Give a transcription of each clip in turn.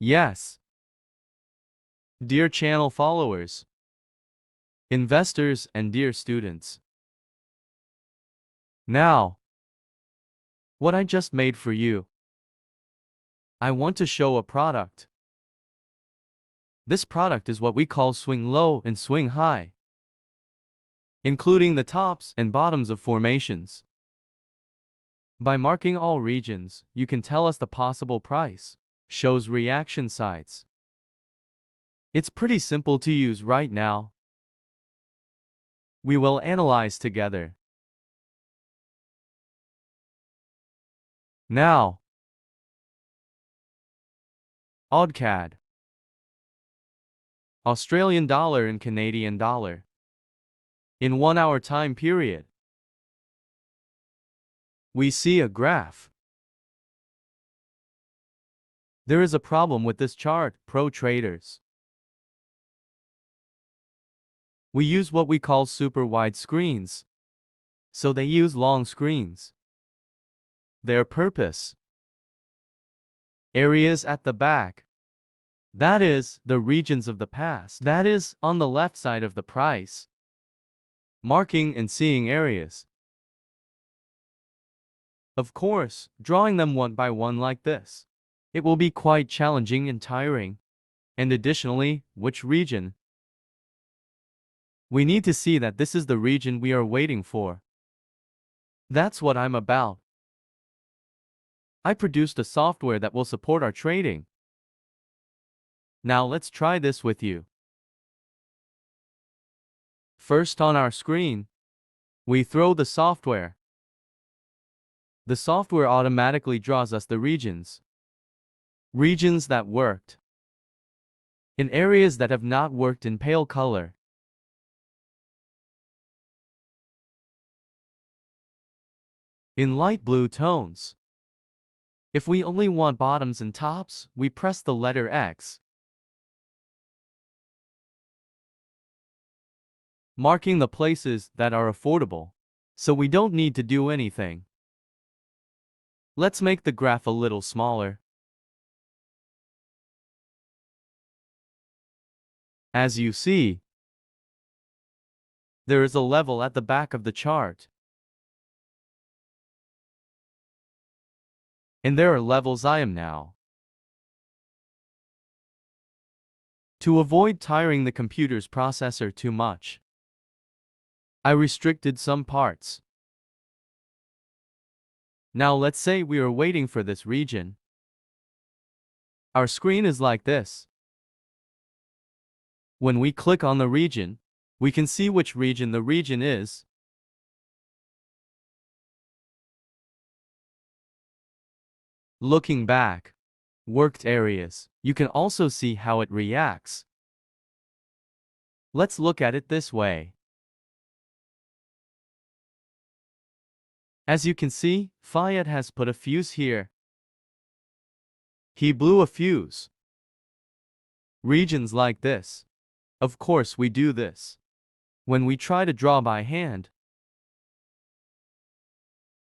Yes. Dear channel followers, investors, and dear students. Now, what I just made for you. I want to show a product. This product is what we call swing low and swing high, including the tops and bottoms of formations. By marking all regions, you can tell us the possible price, shows reaction sides. It's pretty simple to use right now. We will analyze together. Now, AUD/CAD, Australian dollar and Canadian dollar. In 1 hour time period, we see a graph. There is a problem with this chart, pro traders. We use what we call super wide screens, so they use long screens. Their purpose: areas at the back, that is, the regions of the past, that is, on the left side of the price, marking and seeing areas. Of course, drawing them one by one like this, it will be quite challenging and tiring. And additionally, which region? We need to see that this is the region we are waiting for. That's what I'm about. I produced a software that will support our trading. Now let's try this with you. First, on our screen, we throw the software. The software automatically draws us the regions. Regions that worked. In areas that have not worked in pale color. In light blue tones. If we only want bottoms and tops, we press the letter X, marking the places that are affordable, so we don't need to do anything. Let's make the graph a little smaller. As you see, there is a level at the back of the chart. And there are levels I am now. To avoid tiring the computer's processor too much, I restricted some parts. Now let's say we are waiting for this region. Our screen is like this. When we click on the region, we can see which region the region is. Looking back, worked areas, you can also see how it reacts. Let's look at it this way. As you can see, Fayed has put a fuse here. He blew a fuse. Regions like this. Of course we do this. When we try to draw by hand.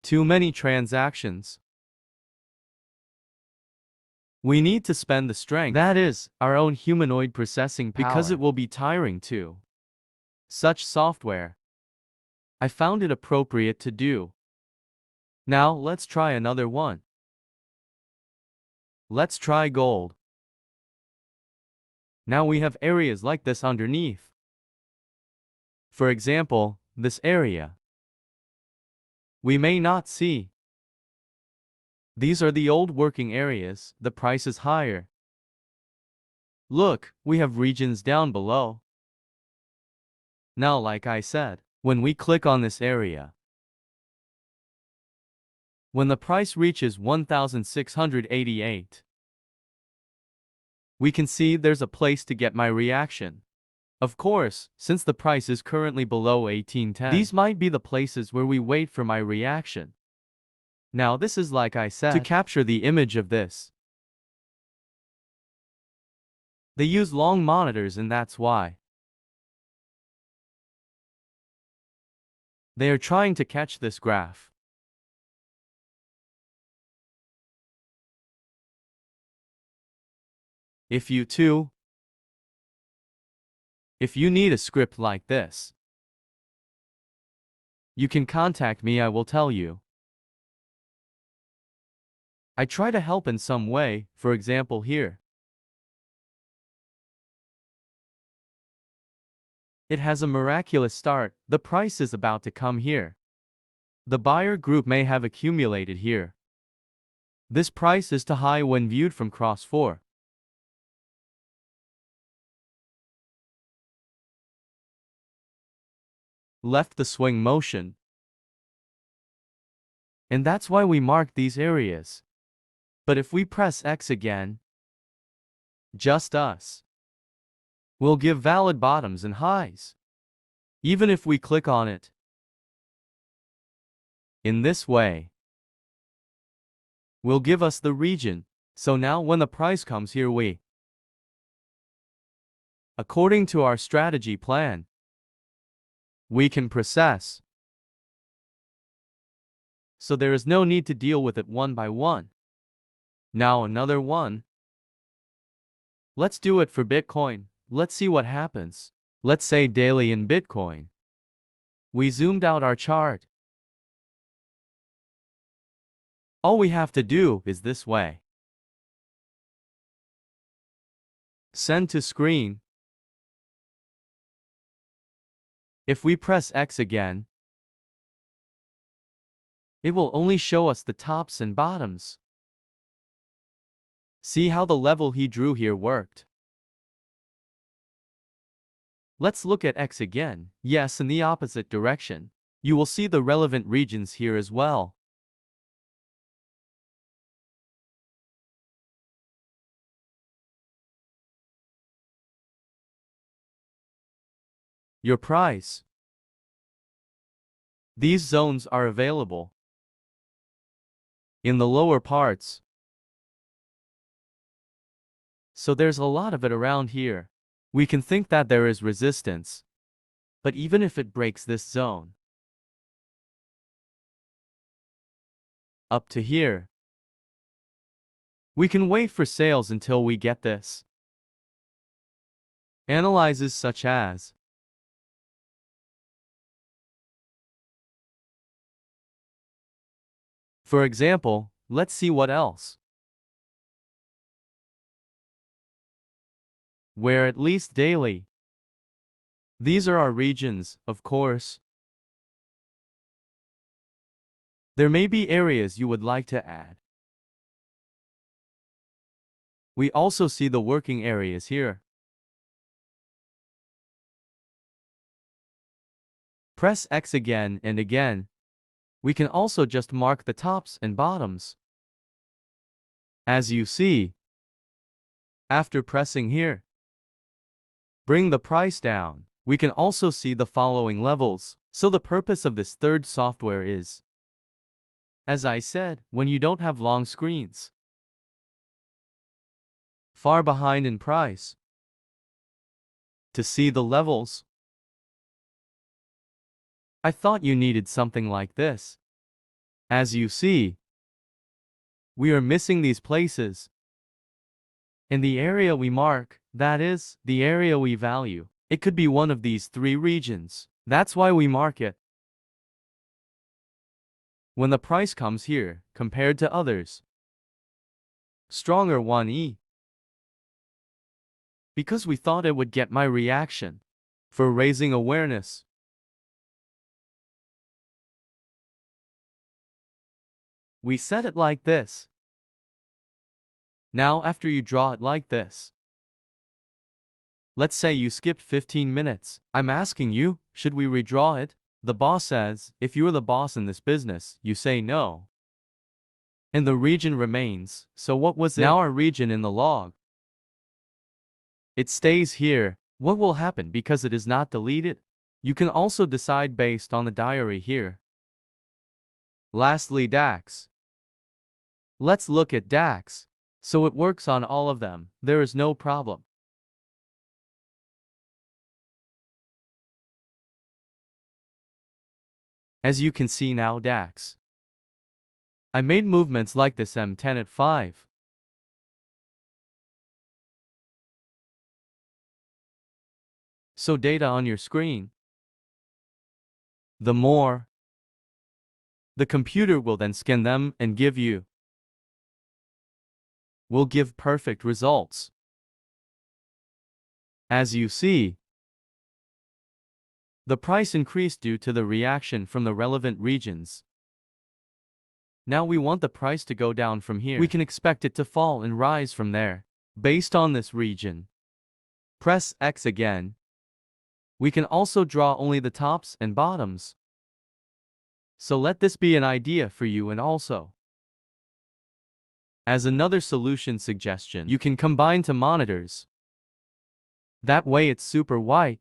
Too many transactions. We need to spend the strength, that is, our own humanoid processing power, because it will be tiring too. Such software, I found it appropriate to do. Now let's try another one. Let's try gold. Now we have areas like this underneath. For example, this area. We may not see. These are the old working areas, the price is higher. Look, we have regions down below. Now, like I said, when we click on this area, when the price reaches 1,688, we can see there's a place to get my reaction. Of course, since the price is currently below 1810, these might be the places where we wait for my reaction. Now this is, like I said, to capture the image of this. They use long monitors, and that's why. They are trying to catch this graph. If you need a script like this, you can contact me, I will tell you. I try to help in some way, for example here. It has a miraculous start, the price is about to come here. The buyer group may have accumulated here. This price is too high when viewed from cross 4. Left the swing motion. And that's why we mark these areas. But if we press X again, just us, we'll give valid bottoms and highs. Even if we click on it. In this way, will give us the region. So now when the price comes here, we, according to our strategy plan, we can process. So there is no need to deal with it one by one. Now another one. Let's do it for Bitcoin. Let's see what happens. Let's say daily in Bitcoin. We zoomed out our chart. All we have to do is this way. Send to screen. If we press X again, it will only show us the tops and bottoms. See how the level he drew here worked. Let's look at X again. Yes, in the opposite direction. You will see the relevant regions here as well. Your price. These zones are available in the lower parts. So there's a lot of it around here. We can think that there is resistance. But even if it breaks this zone, up to here, we can wait for sales until we get this. Analyses such as for example, let's see what else. Where at least daily. These are our regions, of course. There may be areas you would like to add. We also see the working areas here. Press X again and again. We can also just mark the tops and bottoms. As you see, after pressing here, bring the price down, we can also see the following levels. So the purpose of this third software is, as I said, when you don't have long screens, far behind in price, to see the levels. I thought you needed something like this. As you see, we are missing these places. In the area we mark, that is, the area we value, it could be one of these 3 regions. That's why we mark it. When the price comes here, compared to others, stronger 1E. Because we thought it would get my reaction. For raising awareness. We set it like this. Now after you draw it like this, let's say you skipped 15 minutes. I'm asking you, should we redraw it? The boss says, if you're the boss in this business, you say no. And the region remains. So what was it? Now our region in the log. It stays here. What will happen because it is not deleted? You can also decide based on the diary here. Lastly, DAX. Let's look at DAX. So it works on all of them. There is no problem. As you can see now, DAX. I made movements like this M10 at 5. So data on your screen. The more, the computer will then scan them and will give perfect results. As you see, the price increased due to the reaction from the relevant regions. Now we want the price to go down from here. We can expect it to fall and rise from there. Based on this region, press X again. We can also draw only the tops and bottoms. So let this be an idea for you, and also, as another solution suggestion, you can combine two monitors. That way it's super wide.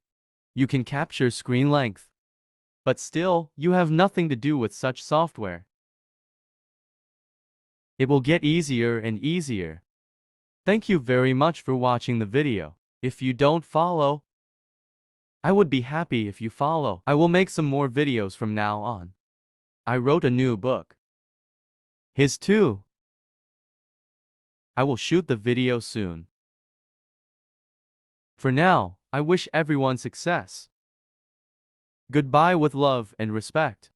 You can capture screen length. But still, you have nothing to do with such software. It will get easier and easier. Thank you very much for watching the video. If you don't follow, I would be happy if you follow. I will make some more videos from now on. I wrote a new book. His too. I will shoot the video soon. For now, I wish everyone success. Goodbye with love and respect.